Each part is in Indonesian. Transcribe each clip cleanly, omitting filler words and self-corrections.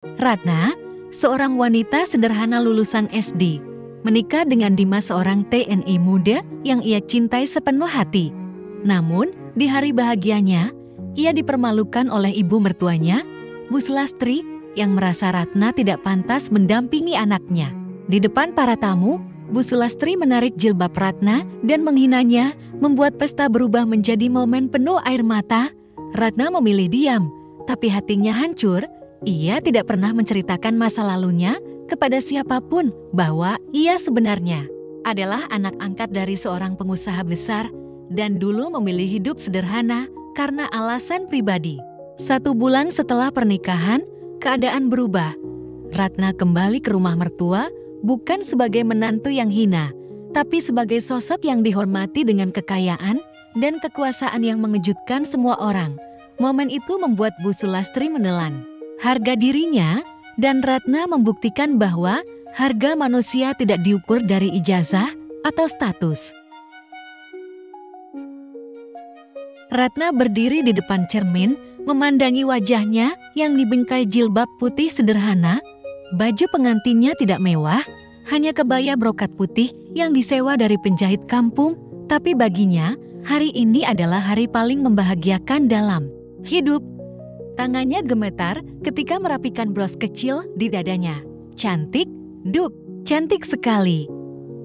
Ratna, seorang wanita sederhana lulusan SD, menikah dengan Dimas, seorang TNI muda yang ia cintai sepenuh hati. Namun, di hari bahagianya, ia dipermalukan oleh ibu mertuanya, Bu Sulastri, yang merasa Ratna tidak pantas mendampingi anaknya. Di depan para tamu, Bu Sulastri menarik jilbab Ratna dan menghinanya, membuat pesta berubah menjadi momen penuh air mata. Ratna memilih diam, tapi hatinya hancur. Ia tidak pernah menceritakan masa lalunya kepada siapapun bahwa ia sebenarnya adalah anak angkat dari seorang pengusaha besar dan dulu memilih hidup sederhana karena alasan pribadi. 1 bulan setelah pernikahan, keadaan berubah. Ratna kembali ke rumah mertua, bukan sebagai menantu yang hina, tapi sebagai sosok yang dihormati dengan kekayaan dan kekuasaan yang mengejutkan semua orang. Momen itu membuat Bu Sulastri menelan harga dirinya, dan Ratna membuktikan bahwa harga manusia tidak diukur dari ijazah atau status. Ratna berdiri di depan cermin, memandangi wajahnya yang dibingkai jilbab putih sederhana. Baju pengantinnya tidak mewah, hanya kebaya brokat putih yang disewa dari penjahit kampung, tapi baginya, hari ini adalah hari paling membahagiakan dalam hidup. Tangannya gemetar ketika merapikan bros kecil di dadanya. Cantik, Duk, cantik sekali,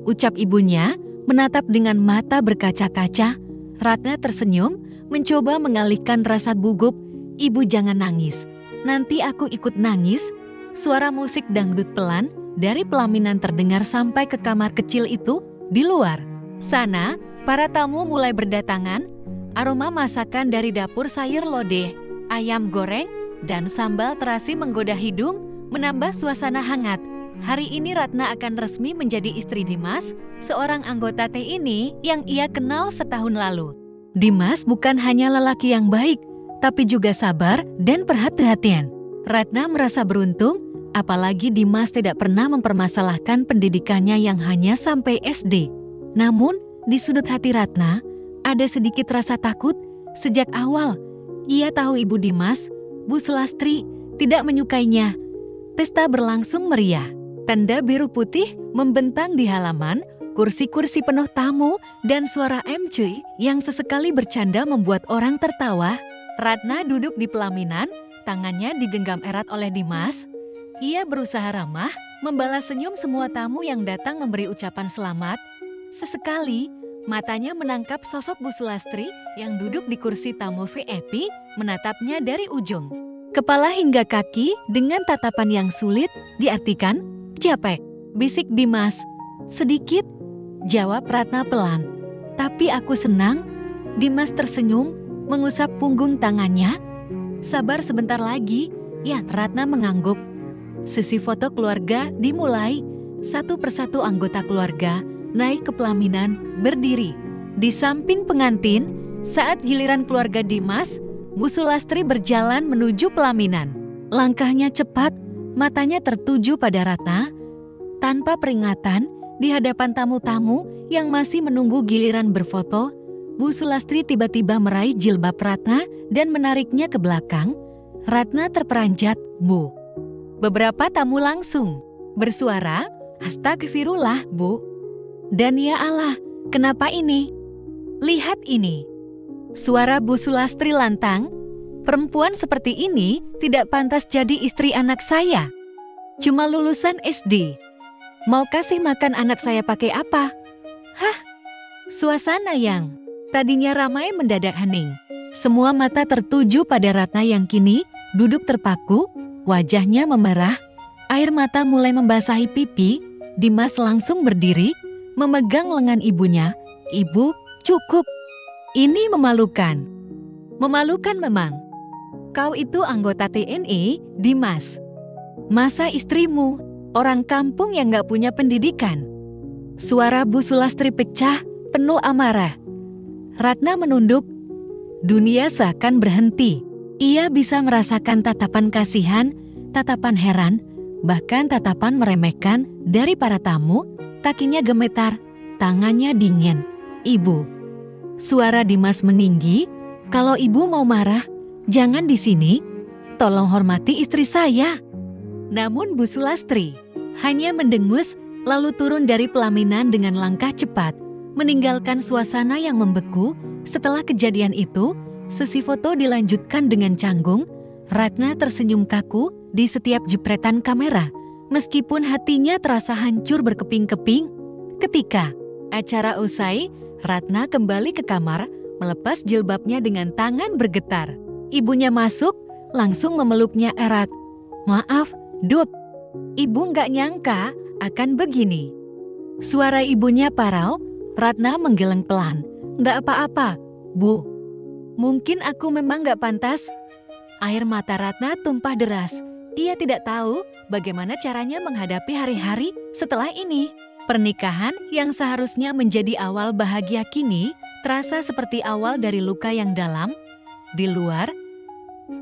ucap ibunya, menatap dengan mata berkaca-kaca. Ratna tersenyum, mencoba mengalihkan rasa gugup. Ibu, jangan nangis, nanti aku ikut nangis. Suara musik dangdut pelan dari pelaminan terdengar sampai ke kamar kecil itu. Di luar sana, para tamu mulai berdatangan. Aroma masakan dari dapur, sayur lodeh, ayam goreng, dan sambal terasi menggoda hidung, menambah suasana hangat. Hari ini Ratna akan resmi menjadi istri Dimas, seorang anggota TNI yang ia kenal setahun lalu. Dimas bukan hanya lelaki yang baik, tapi juga sabar dan perhati-hatian. Ratna merasa beruntung, apalagi Dimas tidak pernah mempermasalahkan pendidikannya yang hanya sampai SD. Namun, di sudut hati Ratna, ada sedikit rasa takut. Sejak awal, ia tahu ibu Dimas, Bu Sulastri, tidak menyukainya. Pesta berlangsung meriah. Tanda biru putih membentang di halaman, kursi-kursi penuh tamu, dan suara MC yang sesekali bercanda membuat orang tertawa. Ratna duduk di pelaminan, tangannya digenggam erat oleh Dimas. Ia berusaha ramah, membalas senyum semua tamu yang datang memberi ucapan selamat. Sesekali, matanya menangkap sosok Bu Sulastri yang duduk di kursi tamu VIP, menatapnya dari ujung kepala hingga kaki dengan tatapan yang sulit diartikan. "Capek," bisik Dimas. "Sedikit," jawab Ratna pelan. "Tapi aku senang." Dimas tersenyum, mengusap punggung tangannya. "Sabar sebentar lagi." Ya, Ratna mengangguk. Sesi foto keluarga dimulai. Satu persatu anggota keluarga naik ke pelaminan, berdiri di samping pengantin. Saat giliran keluarga Dimas, Bu Sulastri berjalan menuju pelaminan. Langkahnya cepat, matanya tertuju pada Ratna. Tanpa peringatan, di hadapan tamu-tamu yang masih menunggu giliran berfoto, Bu Sulastri tiba-tiba meraih jilbab Ratna dan menariknya ke belakang. Ratna terperanjat. "Bu." Beberapa tamu langsung bersuara, "Astagfirullah, Bu." Dan "Ya Allah, kenapa ini? Lihat ini." Suara Bu Sulastri lantang, "Perempuan seperti ini tidak pantas jadi istri anak saya. Cuma lulusan SD. Mau kasih makan anak saya pakai apa?" Hah? Suasana yang tadinya ramai mendadak hening. Semua mata tertuju pada Ratna yang kini duduk terpaku, wajahnya memerah. Air mata mulai membasahi pipi. Dimas langsung berdiri, memegang lengan ibunya. "Ibu, cukup. Ini memalukan." "Memalukan memang. Kau itu anggota TNI, Dimas. Masa istrimu orang kampung yang gak punya pendidikan?" Suara Bu Sulastri pecah, penuh amarah. Ratna menunduk. Dunia seakan berhenti. Ia bisa merasakan tatapan kasihan, tatapan heran, bahkan tatapan meremehkan dari para tamu. Kakinya gemetar, tangannya dingin. "Ibu." Suara Dimas meninggi. "Kalau ibu mau marah, jangan di sini. Tolong hormati istri saya." Namun Bu Sulastri hanya mendengus lalu turun dari pelaminan dengan langkah cepat, meninggalkan suasana yang membeku. Setelah kejadian itu, sesi foto dilanjutkan dengan canggung. Ratna tersenyum kaku di setiap jepretan kamera, meskipun hatinya terasa hancur berkeping-keping. Ketika acara usai, Ratna kembali ke kamar, melepas jilbabnya dengan tangan bergetar. Ibunya masuk, langsung memeluknya erat. "Maaf, Dut. Ibu nggak nyangka akan begini." Suara ibunya parau. Ratna menggeleng pelan. "Nggak apa-apa, Bu. Mungkin aku memang nggak pantas." Air mata Ratna tumpah deras. Ia tidak tahu bagaimana caranya menghadapi hari-hari setelah ini. Pernikahan yang seharusnya menjadi awal bahagia kini terasa seperti awal dari luka yang dalam. Di luar,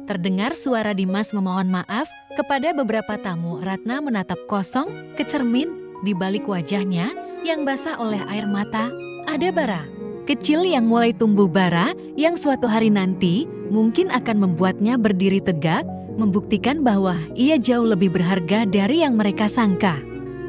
terdengar suara Dimas memohon maaf kepada beberapa tamu. Ratna menatap kosong ke cermin. Di balik wajahnya yang basah oleh air mata, ada bara kecil yang mulai tumbuh, bara yang suatu hari nanti mungkin akan membuatnya berdiri tegak, membuktikan bahwa ia jauh lebih berharga dari yang mereka sangka.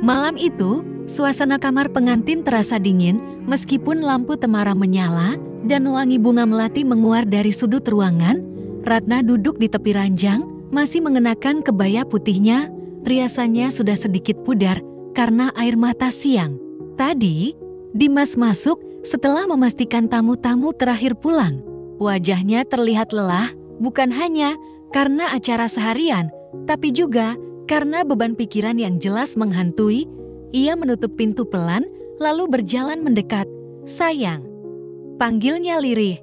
Malam itu, suasana kamar pengantin terasa dingin meskipun lampu temara menyala dan wangi bunga melati menguar dari sudut ruangan. Ratna duduk di tepi ranjang, masih mengenakan kebaya putihnya. Riasannya sudah sedikit pudar karena air mata siang. Tadi, Dimas masuk setelah memastikan tamu-tamu terakhir pulang. Wajahnya terlihat lelah, bukan hanya karena acara seharian, tapi juga karena beban pikiran yang jelas menghantui. Ia menutup pintu pelan, lalu berjalan mendekat. "Sayang," panggilnya lirih.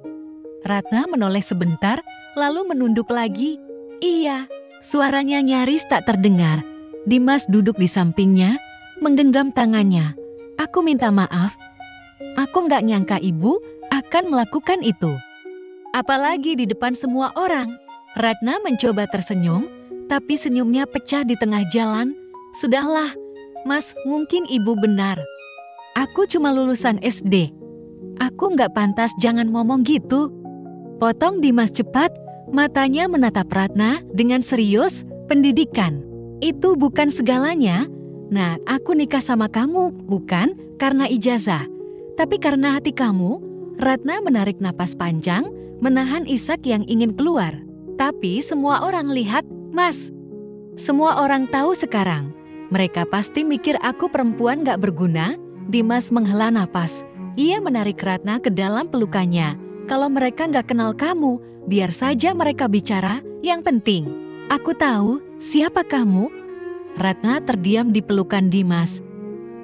Ratna menoleh sebentar, lalu menunduk lagi. "Iya." Suaranya nyaris tak terdengar. Dimas duduk di sampingnya, menggenggam tangannya. "Aku minta maaf. Aku nggak nyangka ibu akan melakukan itu. Apalagi di depan semua orang." Ratna mencoba tersenyum, tapi senyumnya pecah di tengah jalan. "Sudahlah, Mas, mungkin ibu benar. Aku cuma lulusan SD. Aku nggak pantas, jangan ngomong gitu." Potong Dimas cepat, matanya menatap Ratna dengan serius. "Pendidikan itu bukan segalanya. Nah, aku nikah sama kamu bukan karena ijazah, tapi karena hati kamu." Ratna menarik napas panjang, menahan isak yang ingin keluar. "Tapi semua orang lihat, Mas. Semua orang tahu sekarang. Mereka pasti mikir aku perempuan gak berguna." Dimas menghela napas. Ia menarik Ratna ke dalam pelukannya. "Kalau mereka gak kenal kamu, biar saja mereka bicara. Yang penting, aku tahu siapa kamu." Ratna terdiam di pelukan Dimas.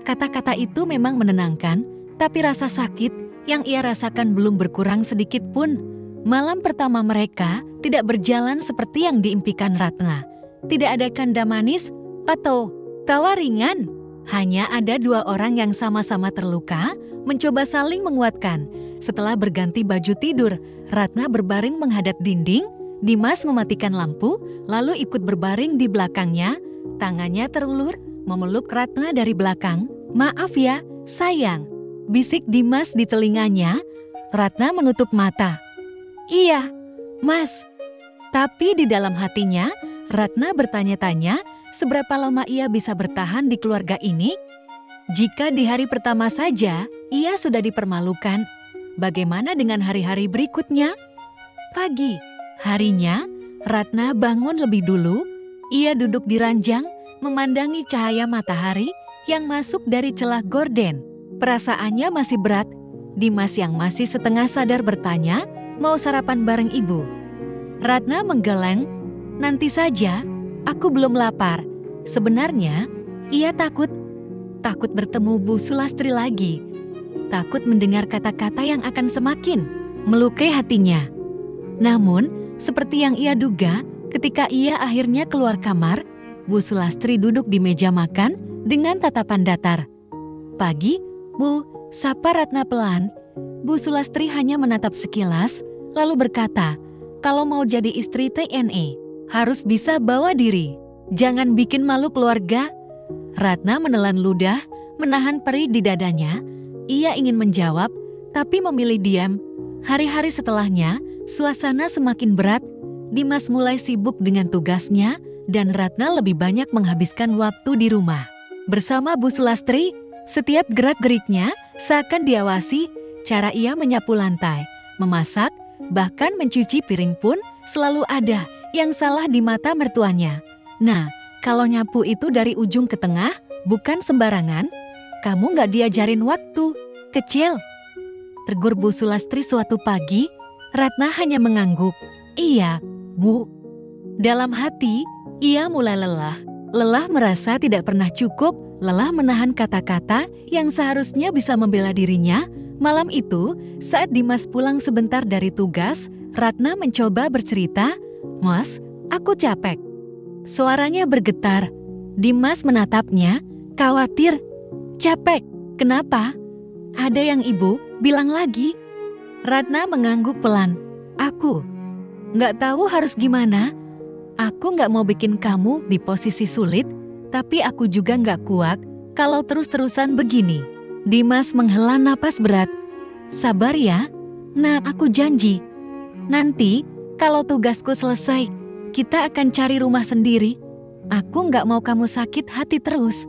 Kata-kata itu memang menenangkan, tapi rasa sakit yang ia rasakan belum berkurang sedikit pun. Malam pertama mereka tidak berjalan seperti yang diimpikan Ratna. Tidak ada kanda manis atau tawa ringan. Hanya ada dua orang yang sama-sama terluka, mencoba saling menguatkan. Setelah berganti baju tidur, Ratna berbaring menghadap dinding. Dimas mematikan lampu, lalu ikut berbaring di belakangnya. Tangannya terulur, memeluk Ratna dari belakang. "Maaf ya, sayang," bisik Dimas di telinganya. Ratna menutup mata. "Iya, Mas." Tapi di dalam hatinya, Ratna bertanya-tanya seberapa lama ia bisa bertahan di keluarga ini. Jika di hari pertama saja ia sudah dipermalukan, bagaimana dengan hari-hari berikutnya? Pagi harinya, Ratna bangun lebih dulu. Ia duduk di ranjang, memandangi cahaya matahari yang masuk dari celah gorden. Perasaannya masih berat. Dimas yang masih setengah sadar bertanya, "Mau sarapan bareng ibu?" Ratna menggeleng. "Nanti saja, aku belum lapar." Sebenarnya, ia takut bertemu Bu Sulastri lagi. Takut mendengar kata-kata yang akan semakin melukai hatinya. Namun, seperti yang ia duga, ketika ia akhirnya keluar kamar, Bu Sulastri duduk di meja makan dengan tatapan datar. "Pagi, Bu," sapa Ratna pelan. Bu Sulastri hanya menatap sekilas, lalu berkata, "Kalau mau jadi istri TNI, harus bisa bawa diri. Jangan bikin malu keluarga." Ratna menelan ludah, menahan perih di dadanya. Ia ingin menjawab, tapi memilih diam. Hari-hari setelahnya, suasana semakin berat. Dimas mulai sibuk dengan tugasnya dan Ratna lebih banyak menghabiskan waktu di rumah. Bersama Bu Sulastri, setiap gerak-geriknya seakan diawasi. Cara ia menyapu lantai, memasak, bahkan mencuci piring pun selalu ada yang salah di mata mertuanya. Nah, kalau nyapu itu dari ujung ke tengah, bukan sembarangan. Kamu nggak diajarin waktu kecil, tegur Bu Sulastri suatu pagi. Ratna hanya mengangguk. Iya, Bu. Dalam hati, ia mulai lelah. Lelah merasa tidak pernah cukup, lelah menahan kata-kata yang seharusnya bisa membela dirinya. Malam itu, saat Dimas pulang sebentar dari tugas, Ratna mencoba bercerita, "Mas, aku capek." Suaranya bergetar. Dimas menatapnya, khawatir. "Capek? Kenapa? Ada yang ibu bilang lagi?" Ratna mengangguk pelan. "Aku nggak tahu harus gimana. Aku nggak mau bikin kamu di posisi sulit, tapi aku juga nggak kuat kalau terus-terusan begini." Dimas menghela napas berat. "Sabar ya, nah aku janji. Nanti kalau tugasku selesai, kita akan cari rumah sendiri. Aku nggak mau kamu sakit hati terus."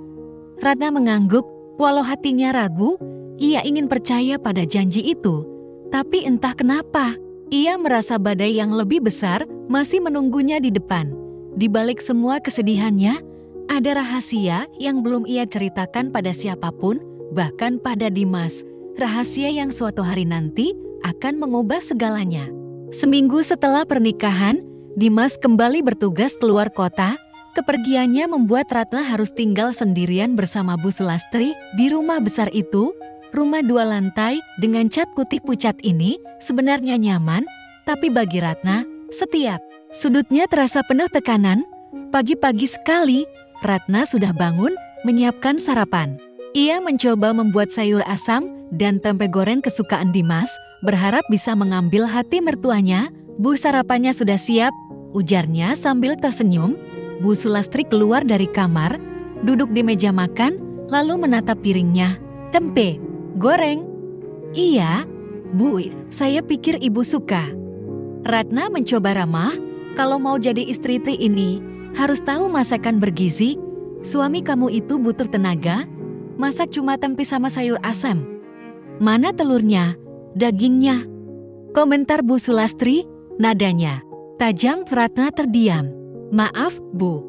Ratna mengangguk, walau hatinya ragu, ia ingin percaya pada janji itu. Tapi entah kenapa, ia merasa badai yang lebih besar masih menunggunya di depan. Di balik semua kesedihannya, ada rahasia yang belum ia ceritakan pada siapapun, bahkan pada Dimas. Rahasia yang suatu hari nanti akan mengubah segalanya. Seminggu setelah pernikahan, Dimas kembali bertugas keluar kota. Kepergiannya membuat Ratna harus tinggal sendirian bersama Bu Sulastri di rumah besar itu. Rumah 2 lantai dengan cat putih pucat ini sebenarnya nyaman, tapi bagi Ratna, setiap sudutnya terasa penuh tekanan. Pagi-pagi sekali, Ratna sudah bangun menyiapkan sarapan. Ia mencoba membuat sayur asam dan tempe goreng kesukaan Dimas, berharap bisa mengambil hati mertuanya. "Bu, sarapannya sudah siap," ujarnya sambil tersenyum. Bu Sulastri keluar dari kamar, duduk di meja makan, lalu menatap piringnya. "Tempe goreng?" "Iya, Bu, saya pikir ibu suka." Ratna mencoba ramah, "Kalau mau jadi istri Tri ini, harus tahu masakan bergizi. Suami kamu itu butuh tenaga. Masak cuma tempe sama sayur asam. Mana telurnya, dagingnya?" Komentar Bu Sulastri, nadanya tajam. Ratna terdiam. "Maaf, Bu.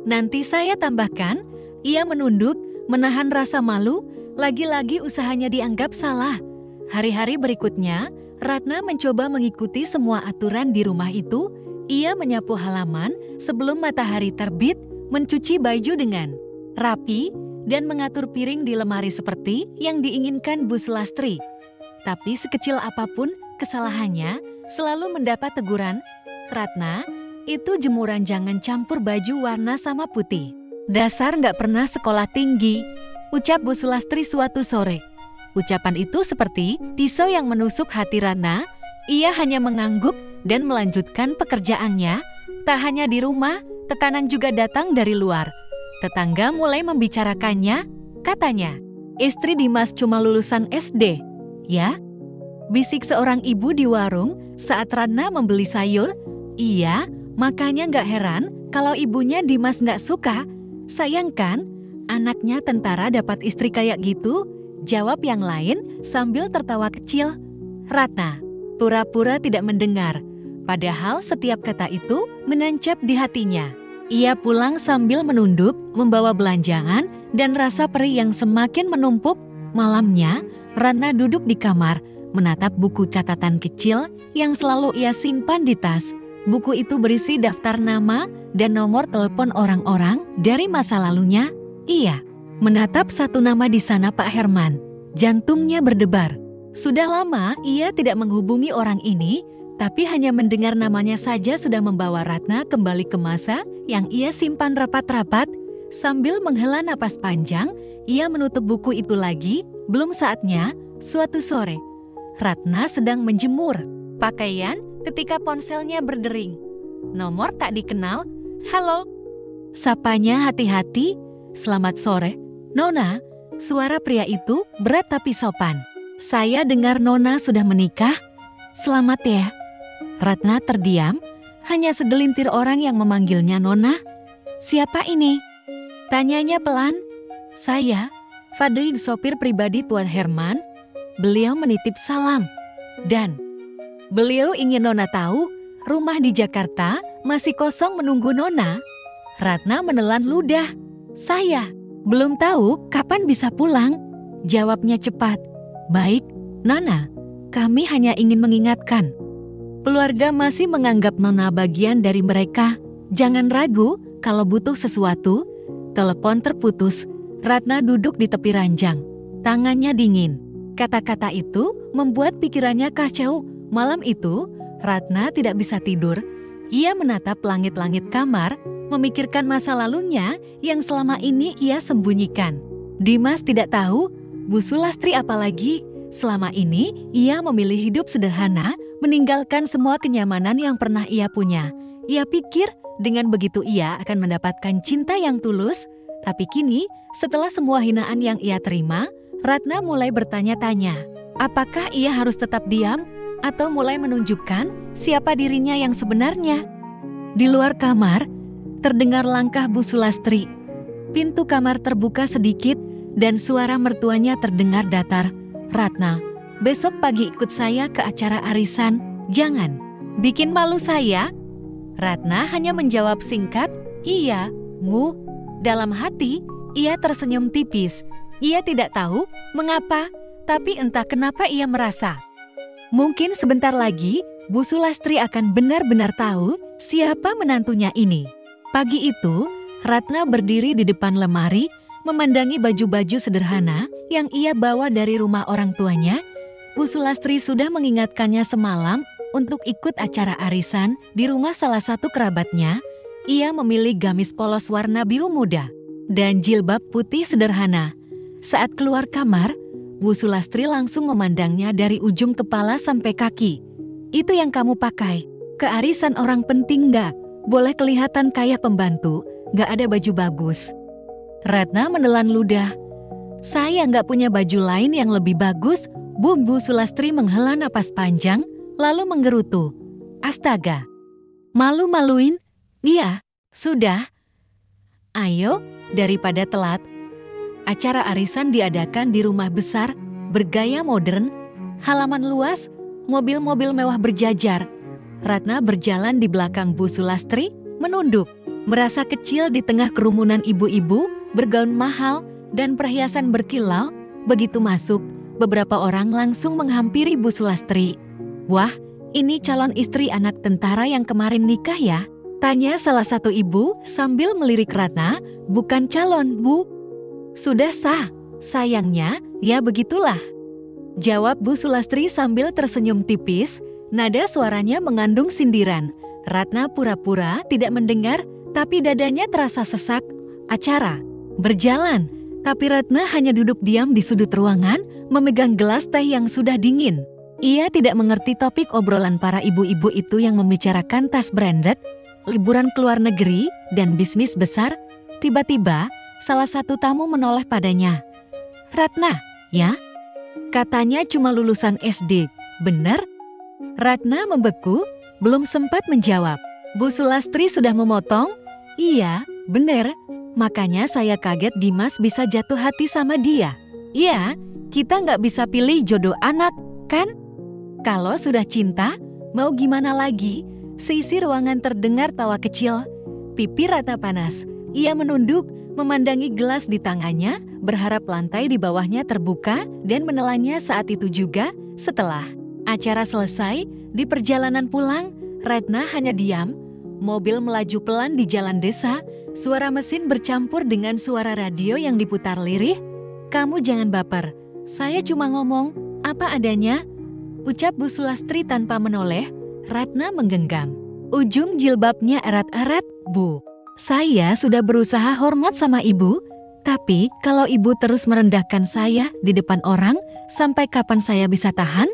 Nanti saya tambahkan." Ia menunduk, menahan rasa malu. Lagi-lagi usahanya dianggap salah. Hari-hari berikutnya, Ratna mencoba mengikuti semua aturan di rumah itu. Ia menyapu halaman sebelum matahari terbit, mencuci baju dengan rapi, dan mengatur piring di lemari seperti yang diinginkan Bu Sulastri. Tapi sekecil apapun kesalahannya, selalu mendapat teguran. "Ratna, itu jemuran jangan campur baju warna sama putih. Dasar nggak pernah sekolah tinggi," ucap Bu Sulastri suatu sore. Ucapan itu seperti pisau yang menusuk hati Ratna. Ia hanya mengangguk dan melanjutkan pekerjaannya. Tak hanya di rumah, tekanan juga datang dari luar. Tetangga mulai membicarakannya, katanya, "Istri Dimas cuma lulusan SD, ya?" Bisik seorang ibu di warung saat Ratna membeli sayur. "Iya, makanya nggak heran kalau ibunya Dimas nggak suka. Sayangkan, anaknya tentara dapat istri kayak gitu," jawab yang lain sambil tertawa kecil. Ratna pura-pura tidak mendengar, padahal setiap kata itu menancap di hatinya. Ia pulang sambil menunduk, membawa belanjaan dan rasa perih yang semakin menumpuk. Malamnya, Ratna duduk di kamar, menatap buku catatan kecil yang selalu ia simpan di tas. Buku itu berisi daftar nama dan nomor telepon orang-orang dari masa lalunya. Ia menatap satu nama di sana, Pak Herman. Jantungnya berdebar. Sudah lama ia tidak menghubungi orang ini, tapi hanya mendengar namanya saja sudah membawa Ratna kembali ke masa yang ia simpan rapat-rapat. Sambil menghela napas panjang, ia menutup buku itu lagi. Belum saatnya, suatu sore, Ratna sedang menjemur pakaian ketika ponselnya berdering. Nomor tak dikenal. "Halo," sapanya hati-hati. "Selamat sore, Nona." Suara pria itu berat tapi sopan. "Saya dengar Nona sudah menikah. Selamat ya." Ratna terdiam, hanya segelintir orang yang memanggilnya Nona. Siapa ini? Tanyanya pelan. Saya, Fadli, sopir pribadi Tuan Herman. Beliau menitip salam. Dan beliau ingin Nona tahu, rumah di Jakarta masih kosong menunggu Nona. Ratna menelan ludah. Saya belum tahu kapan bisa pulang. Jawabnya cepat. Baik, Nona. Kami hanya ingin mengingatkan. Keluarga masih menganggap Nona bagian dari mereka. Jangan ragu kalau butuh sesuatu. Telepon terputus. Ratna duduk di tepi ranjang. Tangannya dingin. Kata-kata itu membuat pikirannya kacau. Malam itu, Ratna tidak bisa tidur. Ia menatap langit-langit kamar, memikirkan masa lalunya yang selama ini ia sembunyikan. Dimas tidak tahu, Bu Sulastri apalagi. Selama ini, ia memilih hidup sederhana, meninggalkan semua kenyamanan yang pernah ia punya. Ia pikir dengan begitu ia akan mendapatkan cinta yang tulus. Tapi kini, setelah semua hinaan yang ia terima, Ratna mulai bertanya-tanya. Apakah ia harus tetap diam atau mulai menunjukkan siapa dirinya yang sebenarnya? Di luar kamar, terdengar langkah Bu Sulastri. Pintu kamar terbuka sedikit dan suara mertuanya terdengar datar. Ratna, besok pagi ikut saya ke acara arisan. Jangan bikin malu saya. Ratna hanya menjawab singkat, iya, Mu. Dalam hati, ia tersenyum tipis. Ia tidak tahu mengapa, tapi entah kenapa ia merasa. Mungkin sebentar lagi, Bu Sulastri akan benar-benar tahu siapa menantunya ini. Pagi itu, Ratna berdiri di depan lemari, memandangi baju-baju sederhana yang ia bawa dari rumah orang tuanya. Bu Sulastri sudah mengingatkannya semalam untuk ikut acara arisan di rumah salah satu kerabatnya. Ia memilih gamis polos warna biru muda dan jilbab putih sederhana. Saat keluar kamar, Bu Sulastri langsung memandangnya dari ujung kepala sampai kaki. Itu yang kamu pakai? Ke arisan orang penting nggak? Boleh kelihatan kayak pembantu, nggak ada baju bagus. Ratna menelan ludah. Saya nggak punya baju lain yang lebih bagus. Bu Sulastri menghela napas panjang, lalu menggerutu. Astaga, malu-maluin? Iya, sudah. Ayo, daripada telat. Acara arisan diadakan di rumah besar, bergaya modern, halaman luas, mobil-mobil mewah berjajar. Ratna berjalan di belakang Bu Sulastri, menunduk. Merasa kecil di tengah kerumunan ibu-ibu, bergaun mahal, dan perhiasan berkilau. Begitu masuk, beberapa orang langsung menghampiri Bu Sulastri. Wah, ini calon istri anak tentara yang kemarin nikah ya? Tanya salah satu ibu sambil melirik Ratna. Bukan calon, Bu. Sudah sah. Sayangnya, ya begitulah. Jawab Bu Sulastri sambil tersenyum tipis. Nada suaranya mengandung sindiran. Ratna pura-pura tidak mendengar, tapi dadanya terasa sesak. Acara berjalan, tapi Ratna hanya duduk diam di sudut ruangan, memegang gelas teh yang sudah dingin. Ia tidak mengerti topik obrolan para ibu-ibu itu yang membicarakan tas branded, liburan ke luar negeri, dan bisnis besar. Tiba-tiba, salah satu tamu menoleh padanya. Ratna, ya? Katanya cuma lulusan SD, benar? Ratna membeku, belum sempat menjawab. Bu Sulastri sudah memotong. Iya, benar. Makanya saya kaget Dimas bisa jatuh hati sama dia. Iya, kita nggak bisa pilih jodoh anak, kan? Kalau sudah cinta, mau gimana lagi? Seisi ruangan terdengar tawa kecil. Pipi Ratna panas. Ia menunduk, memandangi gelas di tangannya, berharap lantai di bawahnya terbuka dan menelannya saat itu juga. Setelah acara selesai, di perjalanan pulang, Ratna hanya diam. Mobil melaju pelan di jalan desa, suara mesin bercampur dengan suara radio yang diputar lirih. Kamu jangan baper, saya cuma ngomong apa adanya. Ucap Bu Sulastri tanpa menoleh. Ratna menggenggam. Ujung jilbabnya erat-erat. Bu, saya sudah berusaha hormat sama ibu, tapi kalau ibu terus merendahkan saya di depan orang, sampai kapan saya bisa tahan?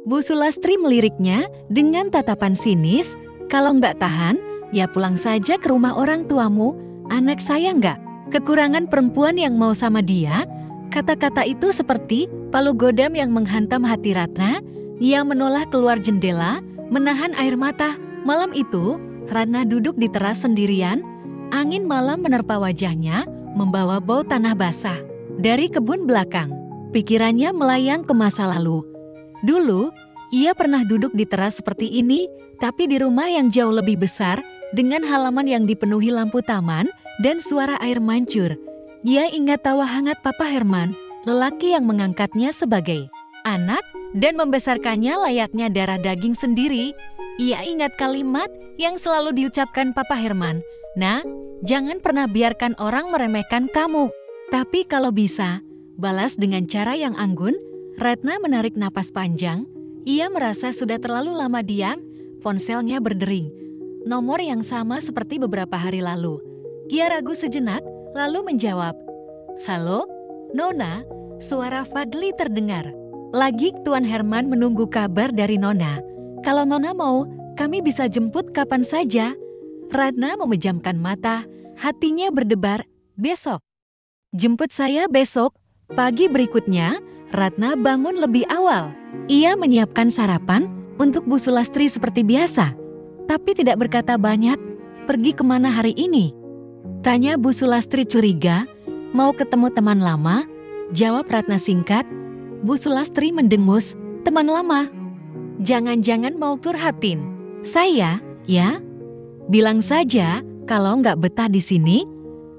Bu Sulastri meliriknya dengan tatapan sinis. Kalau nggak tahan, ya pulang saja ke rumah orang tuamu. Anak saya nggak kekurangan perempuan yang mau sama dia. Kata-kata itu seperti palu godam yang menghantam hati Ratna. Ia menoleh keluar jendela, menahan air mata. Malam itu, Ratna duduk di teras sendirian. Angin malam menerpa wajahnya, membawa bau tanah basah. Dari kebun belakang, pikirannya melayang ke masa lalu. Dulu, ia pernah duduk di teras seperti ini, tapi di rumah yang jauh lebih besar, dengan halaman yang dipenuhi lampu taman dan suara air mancur. Ia ingat tawa hangat Papa Herman, lelaki yang mengangkatnya sebagai anak dan membesarkannya layaknya darah daging sendiri. Ia ingat kalimat yang selalu diucapkan Papa Herman, "Nah, jangan pernah biarkan orang meremehkan kamu." Tapi kalau bisa, balas dengan cara yang anggun. Ratna menarik napas panjang. Ia merasa sudah terlalu lama diam. Ponselnya berdering. Nomor yang sama seperti beberapa hari lalu. Ia ragu sejenak, lalu menjawab, "Halo, Nona." Suara Fadli terdengar. "Lagi Tuan Herman menunggu kabar dari Nona. Kalau Nona mau, kami bisa jemput kapan saja." Ratna memejamkan mata, hatinya berdebar. "Besok." "Jemput saya besok." Pagi berikutnya, Ratna bangun lebih awal. Ia menyiapkan sarapan untuk Bu Sulastri seperti biasa, tapi tidak berkata banyak. "Pergi kemana hari ini?" tanya Bu Sulastri curiga. "Mau ketemu teman lama?" jawab Ratna singkat. Bu Sulastri mendengus. "Teman lama? Jangan-jangan mau curhatin saya, ya? Bilang saja kalau nggak betah di sini."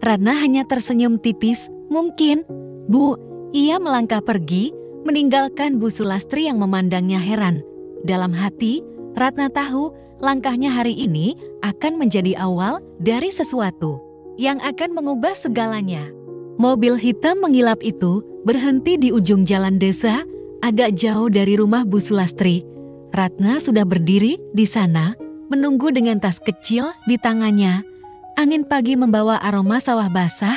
Ratna hanya tersenyum tipis. "Mungkin, Bu." Ia melangkah pergi, meninggalkan Bu Sulastri yang memandangnya heran. Dalam hati, Ratna tahu langkahnya hari ini akan menjadi awal dari sesuatu yang akan mengubah segalanya. Mobil hitam mengilap itu berhenti di ujung jalan desa, agak jauh dari rumah Bu Sulastri. Ratna sudah berdiri di sana, menunggu dengan tas kecil di tangannya. Angin pagi membawa aroma sawah basah,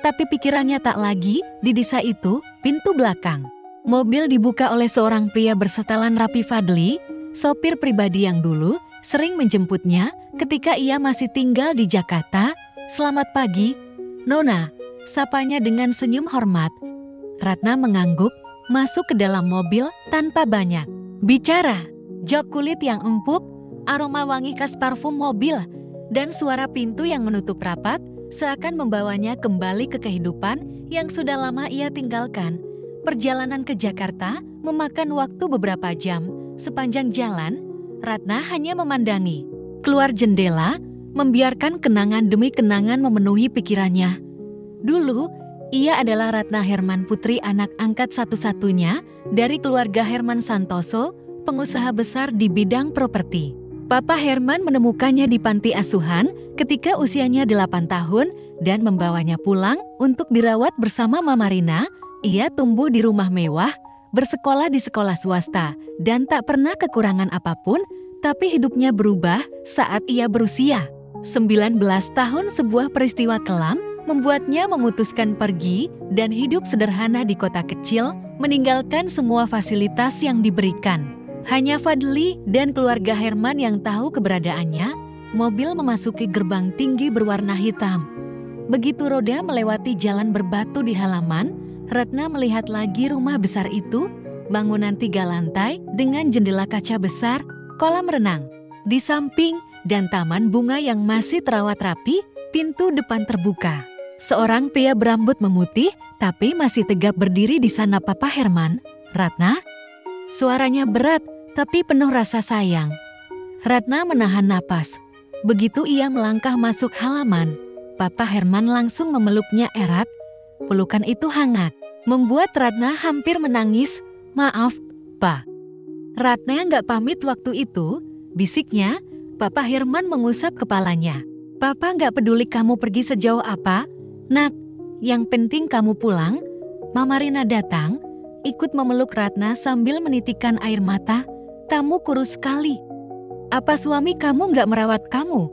tapi pikirannya tak lagi di desa itu. Pintu belakang mobil dibuka oleh seorang pria bersetelan rapi. Fadli, sopir pribadi yang dulu sering menjemputnya ketika ia masih tinggal di Jakarta. "Selamat pagi, Nona," sapanya dengan senyum hormat. Ratna mengangguk, masuk ke dalam mobil tanpa banyak bicara. Jok kulit yang empuk, aroma wangi khas parfum mobil, dan suara pintu yang menutup rapat seakan membawanya kembali ke kehidupan yang sudah lama ia tinggalkan. Perjalanan ke Jakarta memakan waktu beberapa jam. Sepanjang jalan, Ratna hanya memandangi keluar jendela, membiarkan kenangan demi kenangan memenuhi pikirannya. Dulu, ia adalah Ratna Herman, putri anak angkat satu-satunya dari keluarga Herman Santoso, pengusaha besar di bidang properti. Papa Herman menemukannya di panti asuhan ketika usianya 8 tahun dan membawanya pulang untuk dirawat bersama Mama Rina. Ia tumbuh di rumah mewah, bersekolah di sekolah swasta, dan tak pernah kekurangan apapun. Tapi hidupnya berubah saat ia berusia 19 tahun. Sebuah peristiwa kelam membuatnya memutuskan pergi dan hidup sederhana di kota kecil, meninggalkan semua fasilitas yang diberikan. Hanya Fadli dan keluarga Herman yang tahu keberadaannya. Mobil memasuki gerbang tinggi berwarna hitam. Begitu roda melewati jalan berbatu di halaman, Ratna melihat lagi rumah besar itu, bangunan 3 lantai dengan jendela kaca besar, kolam renang di samping, dan taman bunga yang masih terawat rapi. Pintu depan terbuka. Seorang pria berambut memutih tapi masih tegap berdiri di sana. "Papa Herman." "Ratna?" Suaranya berat tapi penuh rasa sayang. Ratna menahan napas. Begitu ia melangkah masuk halaman, Papa Herman langsung memeluknya erat. Pelukan itu hangat, membuat Ratna hampir menangis. "Maaf, Pa." "Ratna nggak pamit waktu itu," bisiknya. Papa Herman mengusap kepalanya. "Papa nggak peduli kamu pergi sejauh apa, Nak. Yang penting kamu pulang." Mama Rina datang, ikut memeluk Ratna sambil menitikkan air mata. "Kamu kurus sekali. Apa suami kamu nggak merawat kamu?"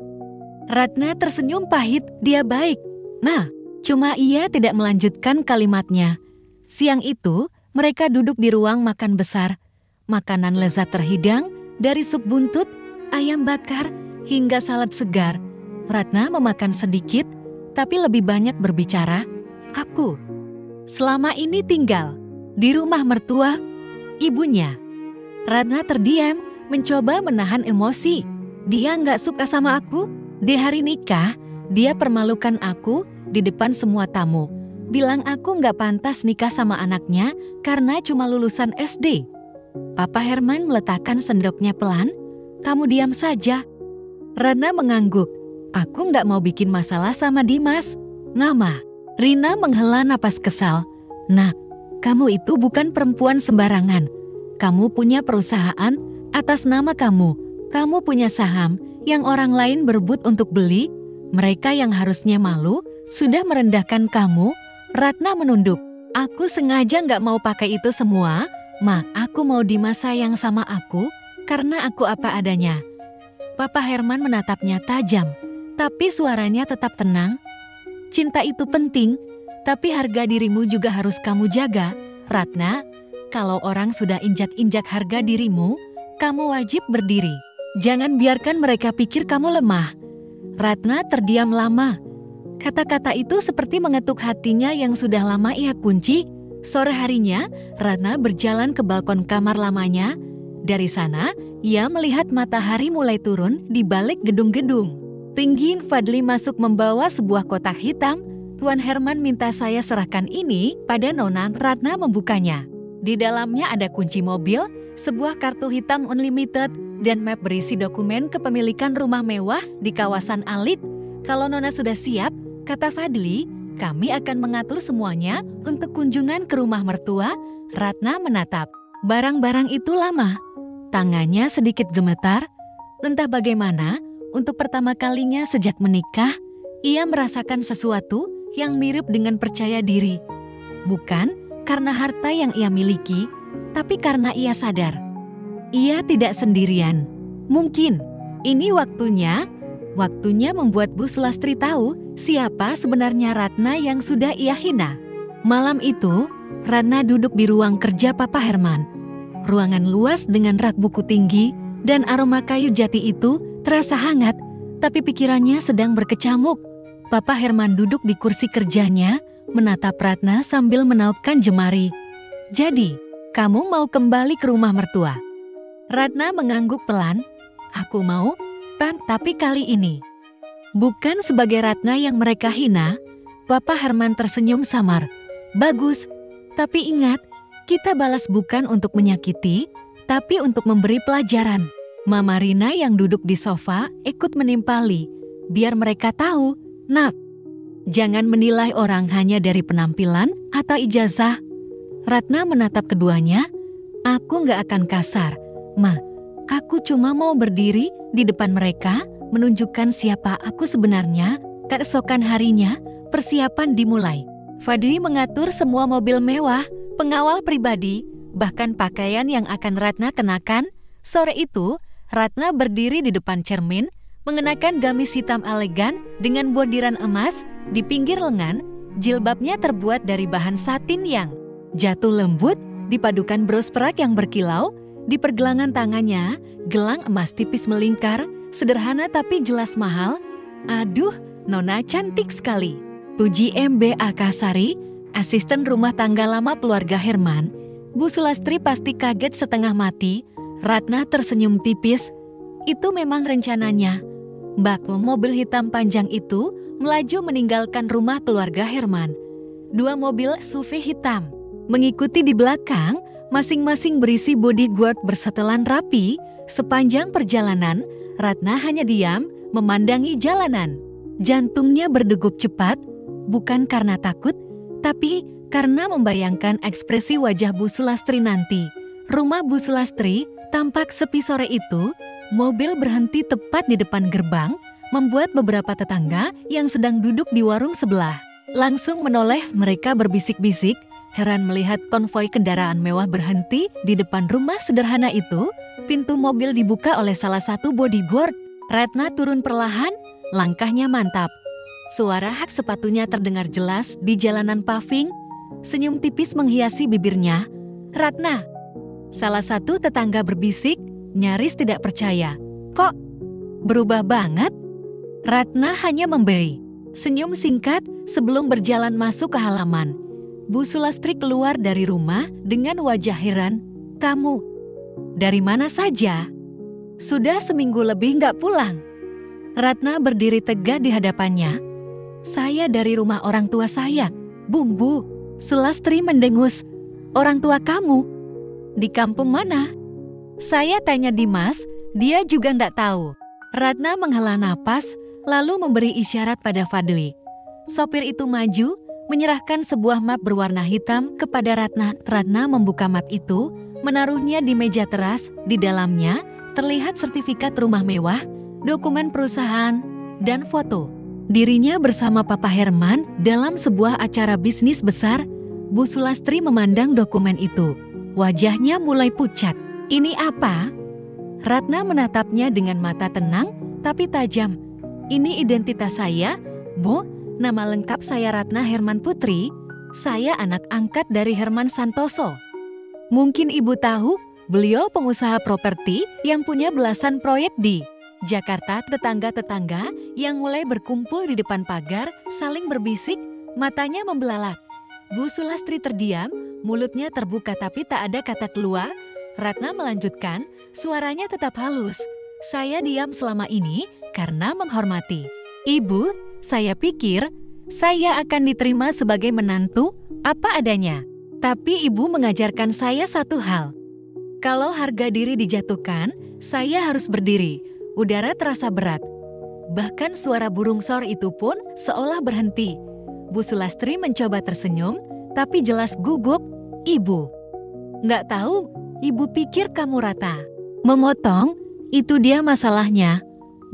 Ratna tersenyum pahit. "Dia baik, Nah." Cuma ia tidak melanjutkan kalimatnya. Siang itu, mereka duduk di ruang makan besar. Makanan lezat terhidang, dari sup buntut, ayam bakar, hingga salad segar. Ratna memakan sedikit, tapi lebih banyak berbicara. "Aku selama ini tinggal di rumah mertua ibunya." Ratna terdiam, mencoba menahan emosi. "Dia nggak suka sama aku? Di hari nikah, Dia permalukan aku di depan semua tamu. Bilang aku nggak pantas nikah sama anaknya karena cuma lulusan SD. Papa Herman meletakkan sendoknya pelan. Kamu diam saja. Ratna mengangguk. Aku nggak mau bikin masalah sama Dimas. Ngama. Rina menghela napas kesal. Nak, kamu itu bukan perempuan sembarangan. Kamu punya perusahaan atas nama kamu. Kamu punya saham yang orang lain berebut untuk beli. Mereka yang harusnya malu sudah merendahkan kamu. Ratna menunduk. Aku sengaja nggak mau pakai itu semua. Ma, aku mau Dimas sayang sama aku karena aku apa adanya. Papa Herman menatapnya tajam, tapi suaranya tetap tenang. Cinta itu penting, tapi harga dirimu juga harus kamu jaga. Ratna, kalau orang sudah injak-injak harga dirimu, kamu wajib berdiri. Jangan biarkan mereka pikir kamu lemah. Ratna terdiam lama. Kata-kata itu seperti mengetuk hatinya yang sudah lama ia kunci. Sore harinya, Ratna berjalan ke balkon kamar lamanya. Dari sana, ia melihat matahari mulai turun di balik gedung-gedung. Tinggi Fadli masuk membawa sebuah kotak hitam. Tuan Herman minta saya serahkan ini pada Nona. Ratna membukanya. Di dalamnya ada kunci mobil, sebuah kartu hitam unlimited, dan map berisi dokumen kepemilikan rumah mewah di kawasan Alit. Kalau Nona sudah siap, kata Fadli, kami akan mengatur semuanya untuk kunjungan ke rumah mertua. Ratna menatap. Barang-barang itu lama. Tangannya sedikit gemetar. Entah bagaimana, untuk pertama kalinya sejak menikah, ia merasakan sesuatu yang mirip dengan percaya diri. Bukan karena harta yang ia miliki, tapi karena ia sadar. Ia tidak sendirian. Mungkin ini waktunya membuat Bu Sulastri tahu siapa sebenarnya Ratna yang sudah ia hina. Malam itu, Ratna duduk di ruang kerja Papa Herman. Ruangan luas dengan rak buku tinggi dan aroma kayu jati itu terasa hangat, tapi pikirannya sedang berkecamuk. Papa Herman duduk di kursi kerjanya, menatap Ratna sambil menaupkan jemari. Jadi, kamu mau kembali ke rumah mertua? Ratna mengangguk pelan. Aku mau, Pak, tapi kali ini. Bukan sebagai Ratna yang mereka hina. Papa Herman tersenyum samar. Bagus, tapi ingat, kita balas bukan untuk menyakiti, tapi untuk memberi pelajaran. Mama Rina yang duduk di sofa ikut menimpali. Biar mereka tahu, Nak, jangan menilai orang hanya dari penampilan atau ijazah. Ratna menatap keduanya. Aku nggak akan kasar. Ma, aku cuma mau berdiri di depan mereka, menunjukkan siapa aku sebenarnya. Keesokan harinya, persiapan dimulai. Fadli mengatur semua mobil mewah, pengawal pribadi, bahkan pakaian yang akan Ratna kenakan. Sore itu, Ratna berdiri di depan cermin, mengenakan gamis hitam elegan dengan bordiran emas di pinggir lengan. Jilbabnya terbuat dari bahan satin yang jatuh lembut, dipadukan bros perak yang berkilau. Di pergelangan tangannya, gelang emas tipis melingkar, sederhana tapi jelas mahal. Aduh, Nona cantik sekali. Puji Mb Akasari, asisten rumah tangga lama keluarga Herman. Bu Sulastri pasti kaget setengah mati. Ratna tersenyum tipis. Itu memang rencananya. Bakul mobil hitam panjang itu melaju meninggalkan rumah keluarga Herman. 2 mobil SUV hitam mengikuti di belakang, masing-masing berisi bodyguard bersetelan rapi. Sepanjang perjalanan, Ratna hanya diam, memandangi jalanan. Jantungnya berdegup cepat, bukan karena takut, tapi karena membayangkan ekspresi wajah Bu Sulastri nanti. Rumah Bu Sulastri tampak sepi sore itu. Mobil berhenti tepat di depan gerbang, membuat beberapa tetangga yang sedang duduk di warung sebelah langsung menoleh. Mereka berbisik-bisik, heran melihat konvoi kendaraan mewah berhenti di depan rumah sederhana itu. Pintu mobil dibuka oleh salah satu bodyguard. Ratna turun perlahan, langkahnya mantap. Suara hak sepatunya terdengar jelas di jalanan paving. Senyum tipis menghiasi bibirnya. Ratna. Salah satu tetangga berbisik, nyaris tidak percaya. Kok berubah banget? Ratna hanya memberi senyum singkat sebelum berjalan masuk ke halaman. Bu Sulastri keluar dari rumah dengan wajah heran. Kamu dari mana saja? Sudah seminggu lebih nggak pulang. Ratna berdiri tegak di hadapannya. Saya dari rumah orang tua saya, Bumbu. Sulastri mendengus. Orang tua kamu? Di kampung mana? Saya tanya Dimas, dia juga nggak tahu. Ratna menghela napas, lalu memberi isyarat pada Fadli. Sopir itu maju, menyerahkan sebuah map berwarna hitam kepada Ratna. Ratna membuka map itu, menaruhnya di meja teras. Di dalamnya terlihat sertifikat rumah mewah, dokumen perusahaan, dan foto. Dirinya bersama Papa Herman dalam sebuah acara bisnis besar. Bu Sulastri memandang dokumen itu. Wajahnya mulai pucat. Ini apa? Ratna menatapnya dengan mata tenang tapi tajam. Ini identitas saya, Bu. Nama lengkap saya Ratna Herman Putri. Saya anak angkat dari Herman Santoso. Mungkin Ibu tahu, beliau pengusaha properti yang punya belasan proyek di Jakarta. Tetangga-tetangga yang mulai berkumpul di depan pagar saling berbisik, matanya membelalak. Bu Sulastri terdiam, mulutnya terbuka tapi tak ada kata keluar. Ratna melanjutkan, suaranya tetap halus. Saya diam selama ini karena menghormati Ibu. Saya pikir saya akan diterima sebagai menantu apa adanya. Tapi Ibu mengajarkan saya satu hal. Kalau harga diri dijatuhkan, saya harus berdiri. Udara terasa berat. Bahkan suara burung sor itu pun seolah berhenti. Bu Sulastri mencoba tersenyum, tapi jelas gugup. Ibu, nggak tahu, Ibu pikir kamu rata. Memotong, itu dia masalahnya.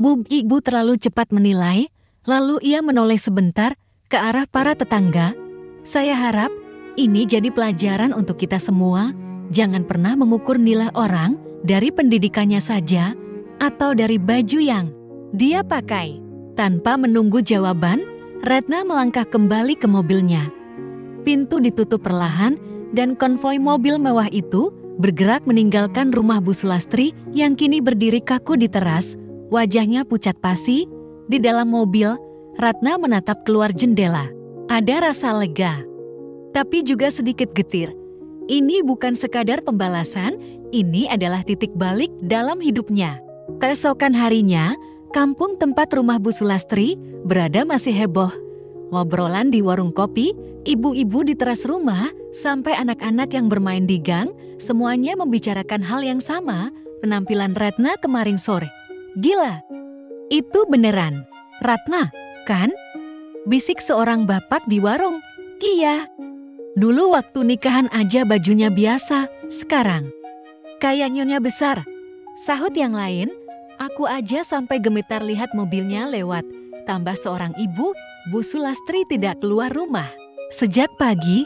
Ibu terlalu cepat menilai, lalu ia menoleh sebentar ke arah para tetangga. Saya harap ini jadi pelajaran untuk kita semua. Jangan pernah mengukur nilai orang dari pendidikannya saja atau dari baju yang dia pakai. Tanpa menunggu jawaban, Ratna melangkah kembali ke mobilnya. Pintu ditutup perlahan dan konvoi mobil mewah itu bergerak meninggalkan rumah Bu Sulastri yang kini berdiri kaku di teras. Wajahnya pucat pasi. Di dalam mobil, Ratna menatap keluar jendela. Ada rasa lega, tapi juga sedikit getir. Ini bukan sekadar pembalasan, ini adalah titik balik dalam hidupnya. Keesokan harinya, kampung tempat rumah Bu Sulastri berada masih heboh. Ngobrolan di warung kopi, ibu-ibu di teras rumah, sampai anak-anak yang bermain di gang, semuanya membicarakan hal yang sama, penampilan Ratna kemarin sore. Gila, itu beneran Ratna, kan? Bisik seorang bapak di warung. Iya. Dulu waktu nikahan aja bajunya biasa, sekarang kayak nyonya besar. Sahut yang lain, aku aja sampai gemetar lihat mobilnya lewat. Tambah seorang ibu, Bu Sulastri tidak keluar rumah. Sejak pagi,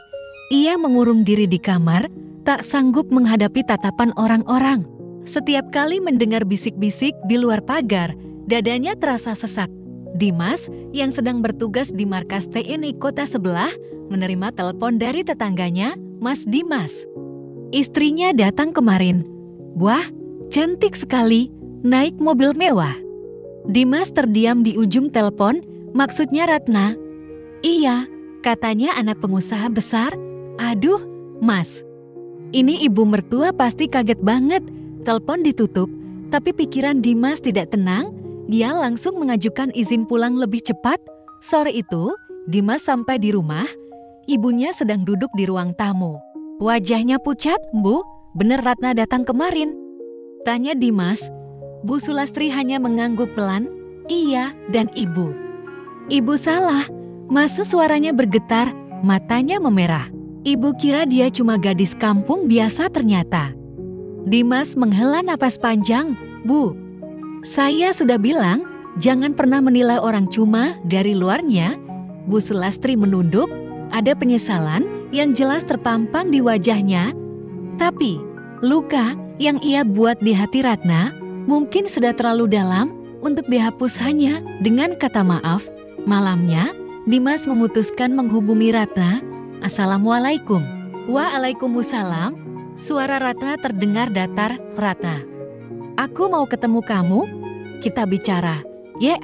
ia mengurung diri di kamar, tak sanggup menghadapi tatapan orang-orang. Setiap kali mendengar bisik-bisik di luar pagar, dadanya terasa sesak. Dimas, yang sedang bertugas di markas TNI kota sebelah, menerima telepon dari tetangganya, Mas Dimas. Istrinya datang kemarin. Wah, cantik sekali, naik mobil mewah. Dimas terdiam di ujung telepon, maksudnya Ratna. Iya, katanya anak pengusaha besar. Aduh, Mas. Ini ibu mertua pasti kaget banget. Telepon ditutup, tapi pikiran Dimas tidak tenang. Dia langsung mengajukan izin pulang lebih cepat. Sore itu, Dimas sampai di rumah. Ibunya sedang duduk di ruang tamu. Wajahnya pucat, Bu, bener Ratna datang kemarin? Tanya Dimas. Bu Sulastri hanya mengangguk pelan. Iya, dan Ibu. Ibu salah. Masa suaranya bergetar, matanya memerah. Ibu kira dia cuma gadis kampung biasa ternyata. Dimas menghela napas panjang. Bu, saya sudah bilang, jangan pernah menilai orang cuma dari luarnya. Bu Sulastri menunduk, ada penyesalan yang jelas terpampang di wajahnya. Tapi, luka yang ia buat di hati Ratna mungkin sudah terlalu dalam untuk dihapus hanya dengan kata maaf. Malamnya, Dimas memutuskan menghubungi Ratna. Assalamualaikum. Waalaikumsalam. Suara Ratna terdengar datar. Ratna, aku mau ketemu kamu. Kita bicara. Ya.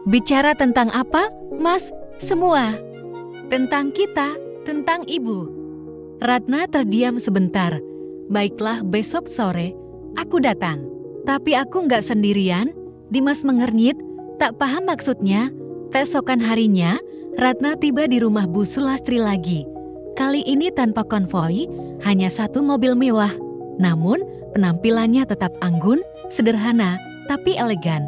Bicara tentang apa, Mas? Semua. Tentang kita, tentang ibu. Ratna terdiam sebentar. Baiklah, besok sore aku datang. Tapi aku nggak sendirian. Dimas mengernyit. Tak paham maksudnya, keesokan harinya, Ratna tiba di rumah Bu Sulastri lagi. Kali ini tanpa konvoi, hanya satu mobil mewah. Namun, penampilannya tetap anggun, sederhana, tapi elegan.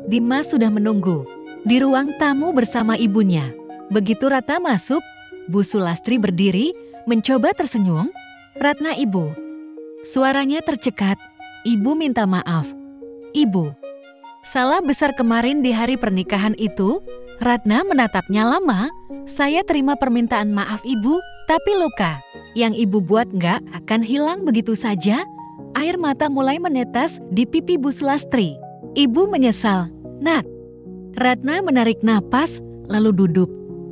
Dimas sudah menunggu di ruang tamu bersama ibunya. Begitu Ratna masuk, Bu Sulastri berdiri, mencoba tersenyum. "Ratna, Ibu." Suaranya tercekat. "Ibu minta maaf. Ibu, salah besar kemarin di hari pernikahan itu." Ratna menatapnya lama. "Saya terima permintaan maaf Ibu, tapi luka yang Ibu buat nggak akan hilang begitu saja." Air mata mulai menetes di pipi Bu Sulastri. "Ibu menyesal, Nak." Ratna menarik napas, lalu duduk.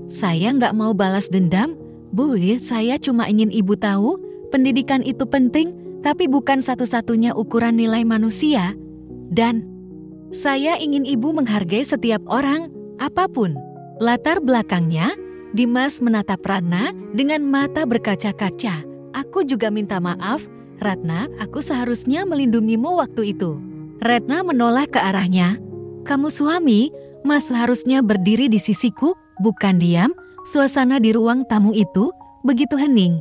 "Saya nggak mau balas dendam, Bu. Saya cuma ingin Ibu tahu, pendidikan itu penting, tapi bukan satu-satunya ukuran nilai manusia. Dan saya ingin Ibu menghargai setiap orang, apapun latar belakangnya." Dimas menatap Ratna dengan mata berkaca-kaca. "Aku juga minta maaf, Ratna, aku seharusnya melindungimu waktu itu." Ratna menoleh ke arahnya. "Kamu suami, Mas seharusnya berdiri di sisiku, bukan diam." Suasana di ruang tamu itu begitu hening.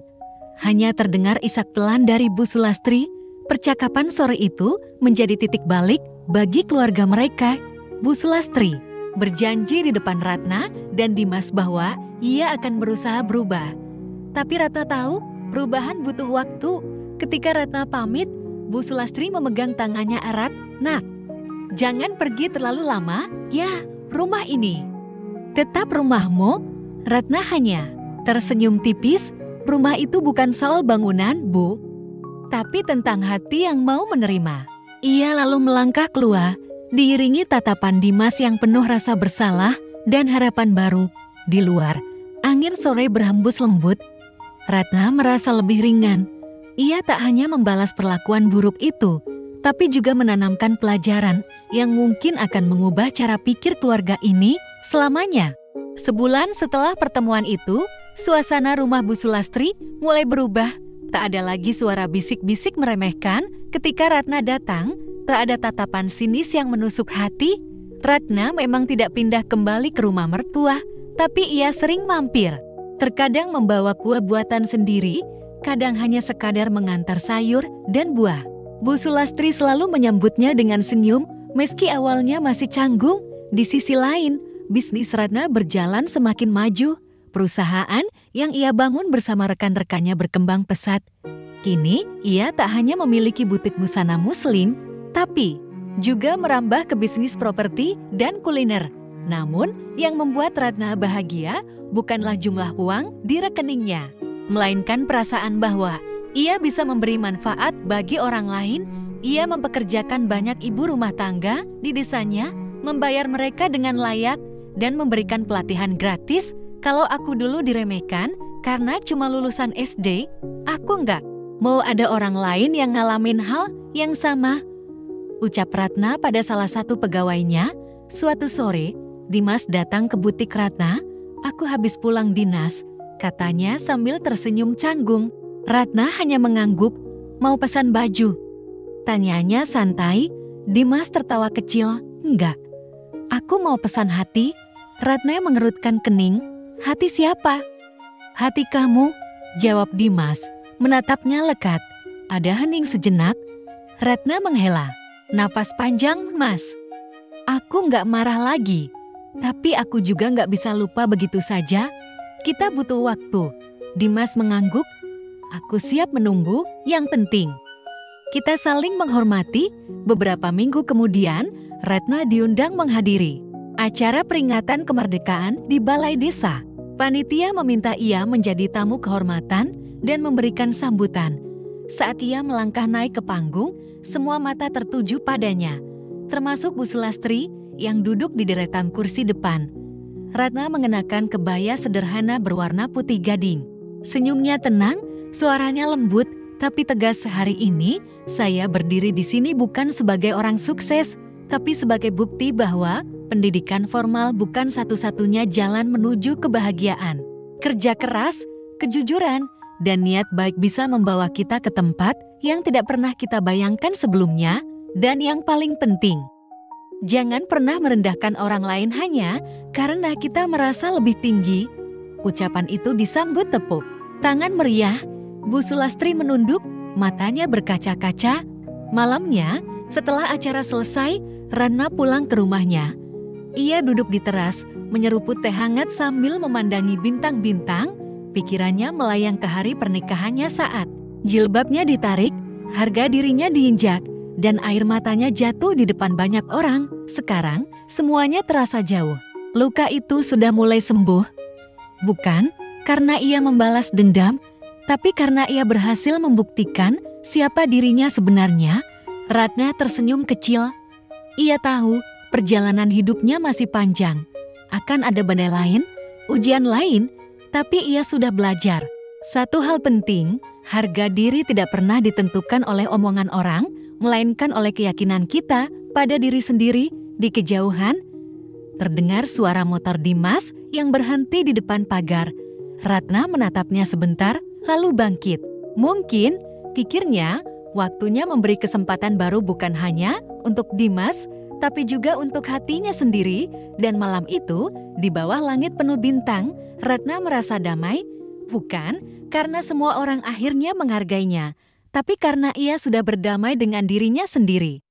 Hanya terdengar isak pelan dari Bu Sulastri. Percakapan sore itu menjadi titik balik bagi keluarga mereka. Bu Sulastri berjanji di depan Ratna dan Dimas bahwa ia akan berusaha berubah. Tapi Ratna tahu perubahan butuh waktu. Ketika Ratna pamit, Bu Sulastri memegang tangannya erat. "Nak, jangan pergi terlalu lama, ya, rumah ini tetap rumahmu." Ratna hanya tersenyum tipis. "Rumah itu bukan soal bangunan, Bu, tapi tentang hati yang mau menerima." Ia lalu melangkah keluar, diiringi tatapan Dimas yang penuh rasa bersalah dan harapan baru. Di luar, angin sore berhembus lembut. Ratna merasa lebih ringan. Ia tak hanya membalas perlakuan buruk itu, tapi juga menanamkan pelajaran yang mungkin akan mengubah cara pikir keluarga ini selamanya. Sebulan setelah pertemuan itu, suasana rumah Bu Sulastri mulai berubah. Tak ada lagi suara bisik-bisik meremehkan ketika Ratna datang. Tak ada tatapan sinis yang menusuk hati. Ratna memang tidak pindah kembali ke rumah mertua, tapi ia sering mampir. Terkadang membawa kue buatan sendiri, kadang hanya sekadar mengantar sayur dan buah. Bu Sulastri selalu menyambutnya dengan senyum, meski awalnya masih canggung. Di sisi lain, bisnis Ratna berjalan semakin maju. Perusahaan yang ia bangun bersama rekan-rekannya berkembang pesat. Kini, ia tak hanya memiliki butik busana muslim, tapi juga merambah ke bisnis properti dan kuliner. Namun, yang membuat Ratna bahagia bukanlah jumlah uang di rekeningnya, melainkan perasaan bahwa ia bisa memberi manfaat bagi orang lain. Ia mempekerjakan banyak ibu rumah tangga di desanya, membayar mereka dengan layak, dan memberikan pelatihan gratis. Kalau aku dulu diremehkan karena cuma lulusan SD, aku nggak mau ada orang lain yang ngalamin hal yang sama, ucap Ratna pada salah satu pegawainya. Suatu sore, Dimas datang ke butik Ratna. "Aku habis pulang dinas," katanya sambil tersenyum canggung. Ratna hanya mengangguk. "Mau pesan baju?" tanyanya santai. Dimas tertawa kecil. "Enggak, aku mau pesan hati." Ratna mengerutkan kening. "Hati siapa?" "Hati kamu," jawab Dimas, menatapnya lekat. Ada hening sejenak. Ratna menghela napas panjang. "Mas, aku nggak marah lagi, tapi aku juga nggak bisa lupa begitu saja. Kita butuh waktu." Dimas mengangguk. "Aku siap menunggu, yang penting kita saling menghormati." Beberapa minggu kemudian, Ratna diundang menghadiri acara peringatan kemerdekaan di Balai Desa. Panitia meminta ia menjadi tamu kehormatan dan memberikan sambutan. Saat ia melangkah naik ke panggung, semua mata tertuju padanya, termasuk Bu Sulastri yang duduk di deretan kursi depan. Ratna mengenakan kebaya sederhana berwarna putih gading. Senyumnya tenang, suaranya lembut, tapi tegas. "Hari ini, saya berdiri di sini bukan sebagai orang sukses, tapi sebagai bukti bahwa pendidikan formal bukan satu-satunya jalan menuju kebahagiaan. Kerja keras, kejujuran, dan niat baik bisa membawa kita ke tempat yang tidak pernah kita bayangkan sebelumnya. Dan yang paling penting, Jangan pernah merendahkan orang lain hanya karena kita merasa lebih tinggi. Ucapan itu disambut tepuk tangan meriah. Bu Sulastri menunduk, matanya berkaca-kaca. Malamnya, setelah acara selesai, Ratna pulang ke rumahnya. Ia duduk di teras, menyeruput teh hangat sambil memandangi bintang-bintang. Pikirannya melayang ke hari pernikahannya saat jilbabnya ditarik, harga dirinya diinjak, dan air matanya jatuh di depan banyak orang. Sekarang, semuanya terasa jauh. Luka itu sudah mulai sembuh. Bukan karena ia membalas dendam, tapi karena ia berhasil membuktikan siapa dirinya sebenarnya. Ratna tersenyum kecil. Ia tahu perjalanan hidupnya masih panjang. Akan ada badai lain, ujian lain, tapi ia sudah belajar. Satu hal penting, harga diri tidak pernah ditentukan oleh omongan orang, melainkan oleh keyakinan kita pada diri sendiri. Di kejauhan, terdengar suara motor Dimas yang berhenti di depan pagar. Ratna menatapnya sebentar, lalu bangkit. Mungkin, pikirnya, waktunya memberi kesempatan baru bukan hanya untuk Dimas, tapi juga untuk hatinya sendiri. Dan malam itu, di bawah langit penuh bintang, Ratna merasa damai, bukan karena semua orang akhirnya menghargainya, tapi karena ia sudah berdamai dengan dirinya sendiri.